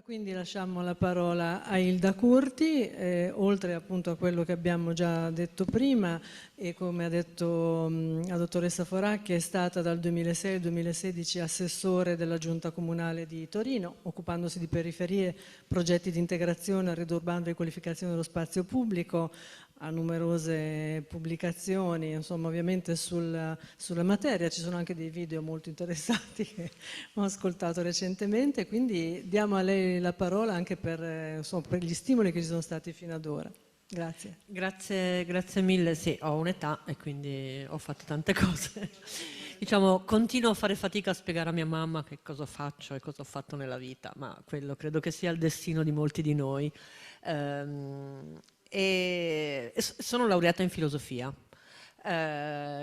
Quindi lasciamo la parola a Ilda Curti, oltre appunto a quello che abbiamo già detto prima e come ha detto la dottoressa Foracchi, è stata dal 2006 al 2016 assessore della Giunta Comunale di Torino, occupandosi di periferie, progetti di integrazione, arredo urbano, riqualificazione dello spazio pubblico, ha numerose pubblicazioni, insomma ovviamente sulla materia, ci sono anche dei video molto interessanti che ho ascoltato recentemente, quindi diamo a lei la parola anche insomma, per gli stimoli che ci sono stati fino ad ora. Grazie. Grazie mille, sì, ho un'età e quindi ho fatto tante cose. Diciamo, continuo a fare fatica a spiegare a mia mamma che cosa faccio e cosa ho fatto nella vita, ma quello credo che sia il destino di molti di noi. E sono laureata in filosofia,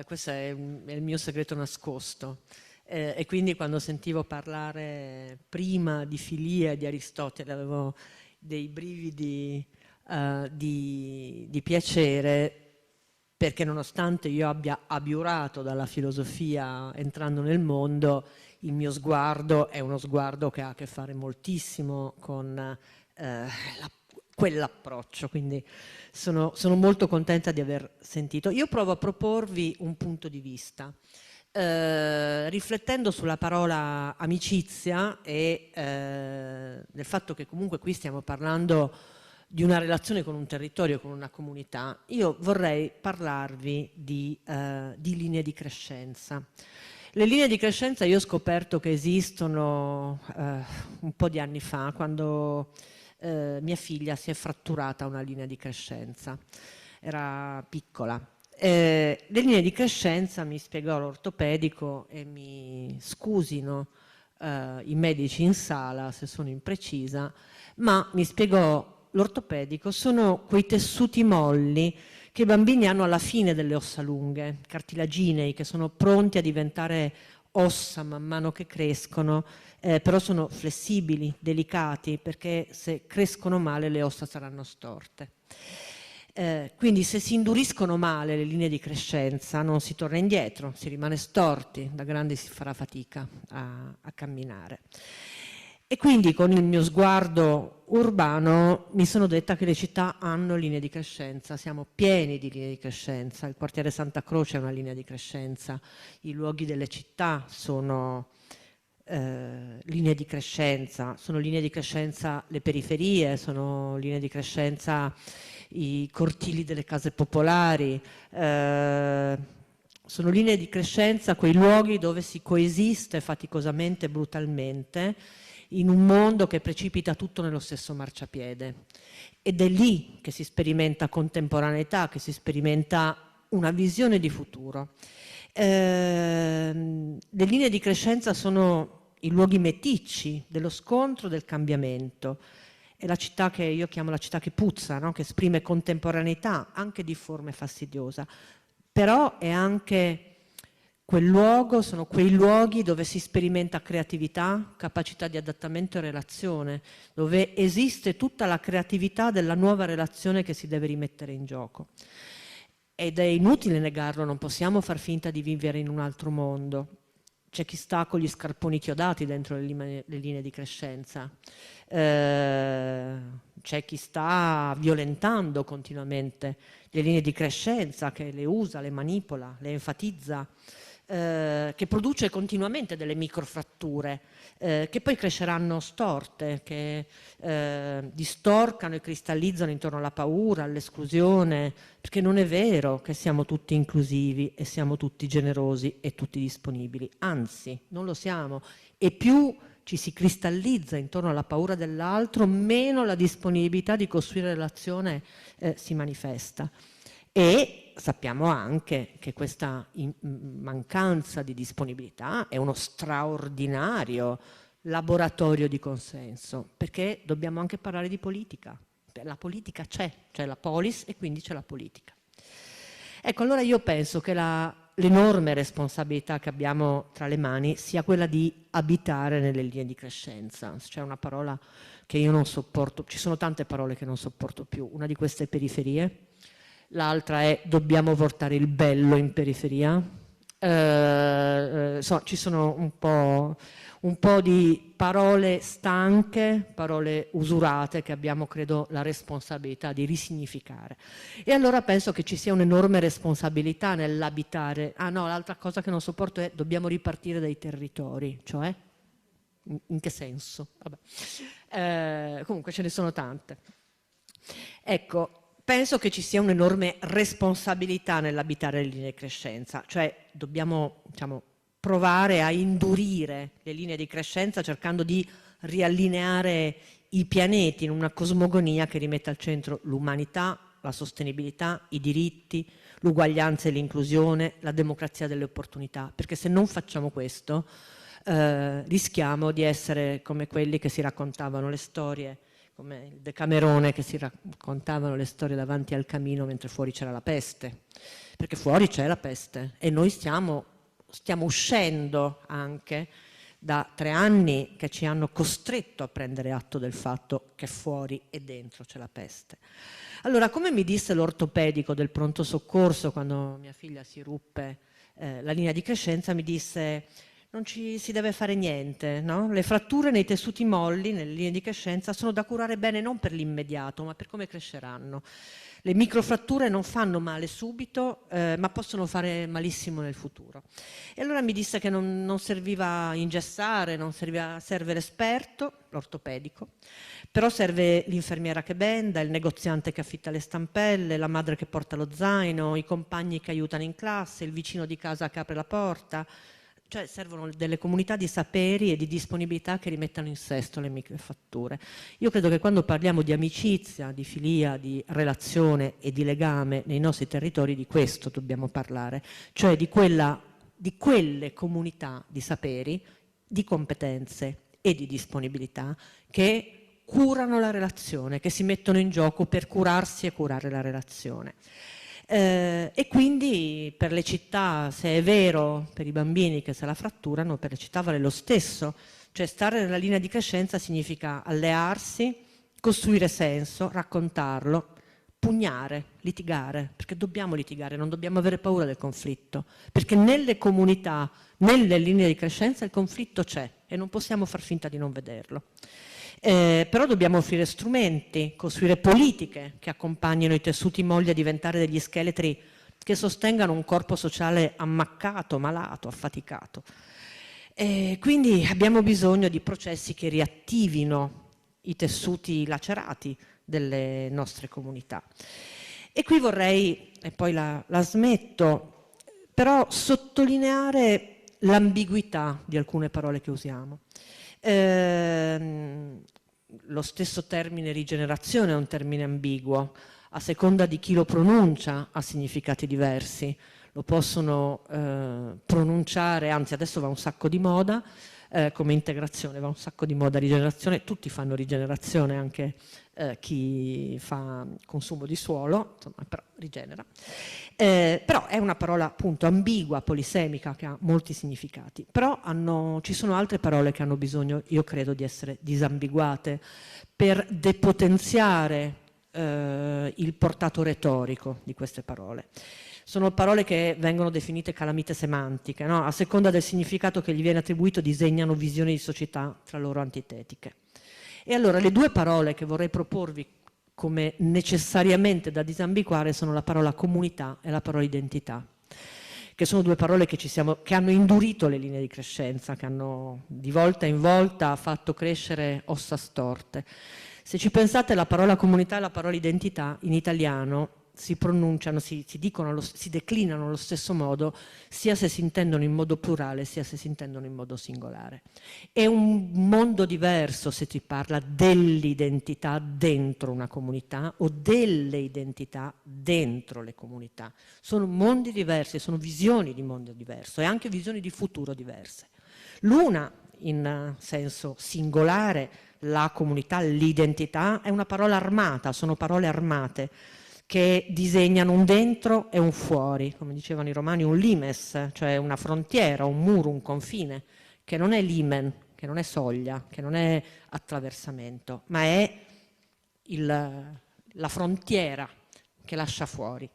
questo è il mio segreto nascosto. E quindi quando sentivo parlare prima di Filia e di Aristotele avevo dei brividi di piacere, perché nonostante io abbia abiurato dalla filosofia entrando nel mondo, il mio sguardo è uno sguardo che ha a che fare moltissimo con quell'approccio, quindi sono molto contenta di aver sentito. Io provo a proporvi un punto di vista, riflettendo sulla parola amicizia e del fatto che comunque qui stiamo parlando di una relazione con un territorio, con una comunità. Io vorrei parlarvi di linee di crescenza. Le linee di crescenza io ho scoperto che esistono un po' di anni fa, quando mia figlia si è fratturata una linea di crescenza, era piccola. Le linee di crescenza, mi spiegò l'ortopedico, e mi scusino i medici in sala se sono imprecisa, ma mi spiegò l'ortopedico, sono quei tessuti molli che i bambini hanno alla fine delle ossa lunghe, cartilaginei, che sono pronti a diventare ossa man mano che crescono, però sono flessibili, delicati, perché se crescono male le ossa saranno storte. Quindi se si induriscono male le linee di crescenza non si torna indietro, si rimane storti, da grandi si farà fatica a camminare. E quindi con il mio sguardo urbano mi sono detta che le città hanno linee di crescenza, siamo pieni di linee di crescenza, il quartiere Santa Croce è una linea di crescenza, i luoghi delle città sono linee di crescenza, sono linee di crescenza le periferie, sono linee di crescenza i cortili delle case popolari, sono linee di crescenza quei luoghi dove si coesiste faticosamente e brutalmente in un mondo che precipita tutto nello stesso marciapiede. Ed è lì che si sperimenta contemporaneità, che si sperimenta una visione di futuro. Le linee di crescenza sono i luoghi meticci dello scontro, del cambiamento. È la città che io chiamo la città che puzza, no? Che esprime contemporaneità, anche di forma fastidiosa. Però è anche quel luogo, sono quei luoghi dove si sperimenta creatività, capacità di adattamento e relazione, dove esiste tutta la creatività della nuova relazione che si deve rimettere in gioco. Ed è inutile negarlo, non possiamo far finta di vivere in un altro mondo. C'è chi sta con gli scarponi chiodati dentro le linee di crescenza, c'è chi sta violentando continuamente le linee di crescenza, che le usa, le manipola, le enfatizza, che produce continuamente delle microfratture che poi cresceranno storte, che distorcano e cristallizzano intorno alla paura, all'esclusione, perché non è vero che siamo tutti inclusivi e siamo tutti generosi e tutti disponibili, anzi non lo siamo, e più ci si cristallizza intorno alla paura dell'altro, meno la disponibilità di costruire relazione si manifesta. E sappiamo anche che questa mancanza di disponibilità è uno straordinario laboratorio di consenso, perché dobbiamo anche parlare di politica. La politica c'è la polis e quindi c'è la politica. Ecco, allora io penso che l'enorme responsabilità che abbiamo tra le mani sia quella di abitare nelle linee di crescenza. C'è una parola che io non sopporto, ci sono tante parole che non sopporto più, una di queste è periferie, l'altra è dobbiamo portare il bello in periferia, ci sono un po' di parole stanche, parole usurate che abbiamo, credo, la responsabilità di risignificare. E allora penso che ci sia un'enorme responsabilità nell'abitare. Ah no, l'altra cosa che non sopporto è dobbiamo ripartire dai territori, cioè? In che senso? Vabbè. Comunque ce ne sono tante. Ecco, penso che ci sia un'enorme responsabilità nell'abitare le linee di crescenza, cioè dobbiamo, diciamo, provare a indurire le linee di crescenza cercando di riallineare i pianeti in una cosmogonia che rimetta al centro l'umanità, la sostenibilità, i diritti, l'uguaglianza e l'inclusione, la democrazia delle opportunità, perché se non facciamo questo rischiamo di essere come quelli che si raccontavano le storie, come il Decamerone che si raccontavano le storie davanti al camino mentre fuori c'era la peste, perché fuori c'è la peste e noi stiamo uscendo anche da 3 anni che ci hanno costretto a prendere atto del fatto che fuori e dentro c'è la peste. Allora, come mi disse l'ortopedico del pronto soccorso quando mia figlia si ruppe la linea di crescenza, mi disse: non ci si deve fare niente, no? Le fratture nei tessuti molli, nelle linee di crescenza, sono da curare bene non per l'immediato, ma per come cresceranno. Le microfratture non fanno male subito, ma possono fare malissimo nel futuro. E allora mi disse che non serviva ingessare, serve l'esperto, l'ortopedico, però serve l'infermiera che benda, il negoziante che affitta le stampelle, la madre che porta lo zaino, i compagni che aiutano in classe, il vicino di casa che apre la porta. Cioè servono delle comunità di saperi e di disponibilità che rimettano in sesto le microfatture. Io credo che quando parliamo di amicizia, di filia, di relazione e di legame nei nostri territori, di questo dobbiamo parlare, cioè di quelle comunità di saperi, di competenze e di disponibilità che curano la relazione, che si mettono in gioco per curarsi e curare la relazione. E quindi per le città, se è vero per i bambini che se la fratturano, per le città vale lo stesso, cioè stare nella linea di crescenza significa allearsi, costruire senso, raccontarlo, pugnare, litigare, perché dobbiamo litigare, non dobbiamo avere paura del conflitto, perché nelle comunità, nelle linee di crescenza il conflitto c'è e non possiamo far finta di non vederlo. Però dobbiamo offrire strumenti, costruire politiche che accompagnino i tessuti molli a diventare degli scheletri che sostengano un corpo sociale ammaccato, malato, affaticato. Quindi abbiamo bisogno di processi che riattivino i tessuti lacerati delle nostre comunità. E qui vorrei, e poi la smetto, però sottolineare l'ambiguità di alcune parole che usiamo. Lo stesso termine rigenerazione è un termine ambiguo, a seconda di chi lo pronuncia ha significati diversi. Lo possono pronunciare, anzi adesso va un sacco di moda, come integrazione, va un sacco di moda rigenerazione, tutti fanno rigenerazione, anche chi fa consumo di suolo, insomma, però rigenera. Però è una parola appunto ambigua, polisemica, che ha molti significati. Però ci sono altre parole che hanno bisogno, io credo, di essere disambiguate per depotenziare il portato retorico di queste parole. Sono parole che vengono definite calamite semantiche, no? A seconda del significato che gli viene attribuito disegnano visioni di società tra loro antitetiche. E allora le 2 parole che vorrei proporvi come necessariamente da disambiguare sono la parola comunità e la parola identità, che sono 2 parole che hanno indurito le linee di crescenza, che hanno di volta in volta fatto crescere ossa storte. Se ci pensate, la parola comunità e la parola identità in italiano si pronunciano, si declinano allo stesso modo, sia se si intendono in modo plurale, sia se si intendono in modo singolare. È un mondo diverso se si parla dell'identità dentro una comunità o delle identità dentro le comunità. Sono mondi diversi, sono visioni di mondo diverso e anche visioni di futuro diverse. L'una, in senso singolare, la comunità, l'identità, è una parola armata, sono parole armate, che disegnano un dentro e un fuori, come dicevano i romani, un limes, cioè una frontiera, un muro, un confine, che non è limen, che non è soglia, che non è attraversamento, ma è la frontiera che lascia fuori.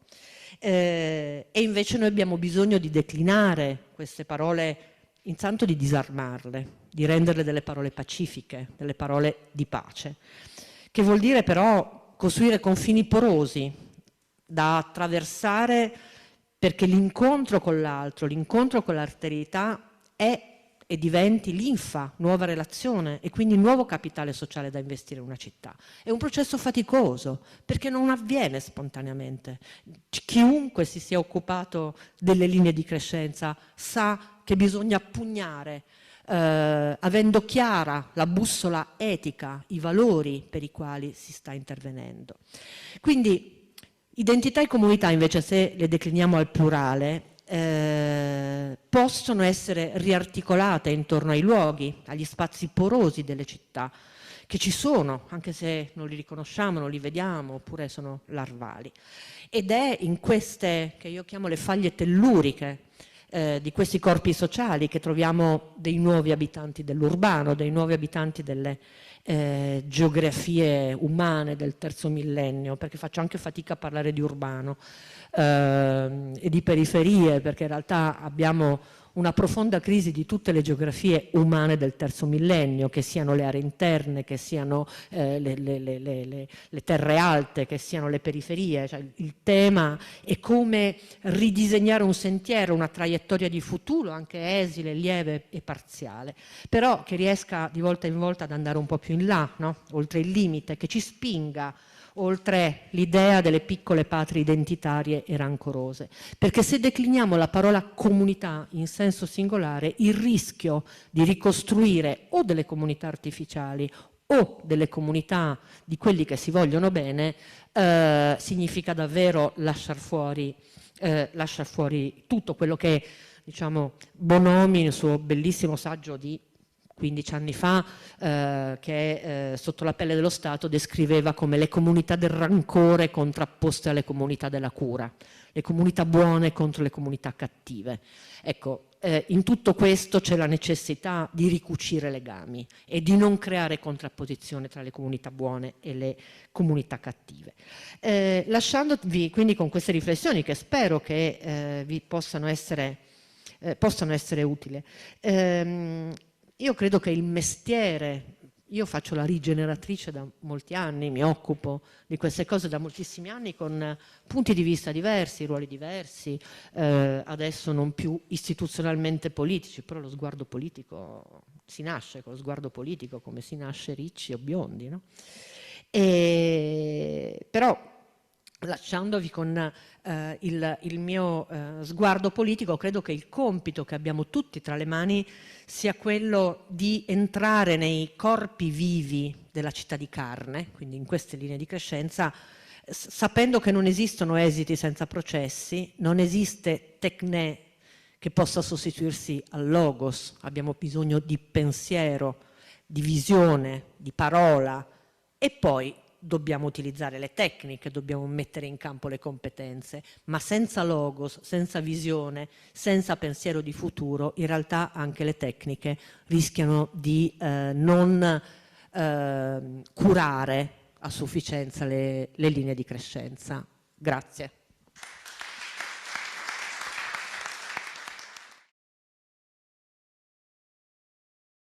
E invece noi abbiamo bisogno di declinare queste parole, intanto di disarmarle, di renderle delle parole pacifiche, delle parole di pace, che vuol dire però costruire confini porosi da attraversare, perché l'incontro con l'altro, l'incontro con l'alterità è e diventi linfa, nuova relazione e quindi nuovo capitale sociale da investire in una città. È un processo faticoso perché non avviene spontaneamente. Chiunque si sia occupato delle linee di crescenza sa che bisogna pugnare, avendo chiara la bussola etica, i valori per i quali si sta intervenendo. Quindi identità e comunità, invece, se le decliniamo al plurale, possono essere riarticolate intorno ai luoghi, agli spazi porosi delle città, che ci sono, anche se non li riconosciamo, non li vediamo, oppure sono larvali. Ed è in queste, che io chiamo le faglie telluriche, di questi corpi sociali che troviamo dei nuovi abitanti dell'urbano, dei nuovi abitanti delle geografie umane del terzo millennio, perché faccio anche fatica a parlare di urbano e di periferie, perché in realtà abbiamo una profonda crisi di tutte le geografie umane del terzo millennio, che siano le aree interne, che siano le terre alte, che siano le periferie. Cioè, il tema è come ridisegnare un sentiero, una traiettoria di futuro, anche esile, lieve e parziale, però che riesca di volta in volta ad andare un po' più in là, no? Oltre il limite, che ci spinga oltre l'idea delle piccole patrie identitarie e rancorose. Perché se decliniamo la parola comunità in senso singolare, il rischio di ricostruire o delle comunità artificiali o delle comunità di quelli che si vogliono bene significa davvero lasciar fuori tutto quello che, diciamo, Bonomi nel suo bellissimo saggio di 15 anni fa, che Sotto la pelle dello Stato descriveva come le comunità del rancore contrapposte alle comunità della cura, le comunità buone contro le comunità cattive. Ecco, in tutto questo c'è la necessità di ricucire legami e di non creare contrapposizione tra le comunità buone e le comunità cattive. Lasciandovi quindi con queste riflessioni che spero che vi possano essere utili. Io credo che il mestiere, io faccio la rigeneratrice da molti anni, mi occupo di queste cose da moltissimi anni con punti di vista diversi, ruoli diversi, adesso non più istituzionalmente politici, però lo sguardo politico, si nasce con lo sguardo politico come si nasce ricci o biondi, no? Però lasciandovi con il mio sguardo politico, credo che il compito che abbiamo tutti tra le mani sia quello di entrare nei corpi vivi della città di carne, quindi in queste linee di crescenza, sapendo che non esistono esiti senza processi, non esiste tecne che possa sostituirsi al logos, abbiamo bisogno di pensiero, di visione, di parola e poi dobbiamo utilizzare le tecniche, dobbiamo mettere in campo le competenze, ma senza logos, senza visione, senza pensiero di futuro, in realtà anche le tecniche rischiano di non curare a sufficienza le linee di crescenza. Grazie.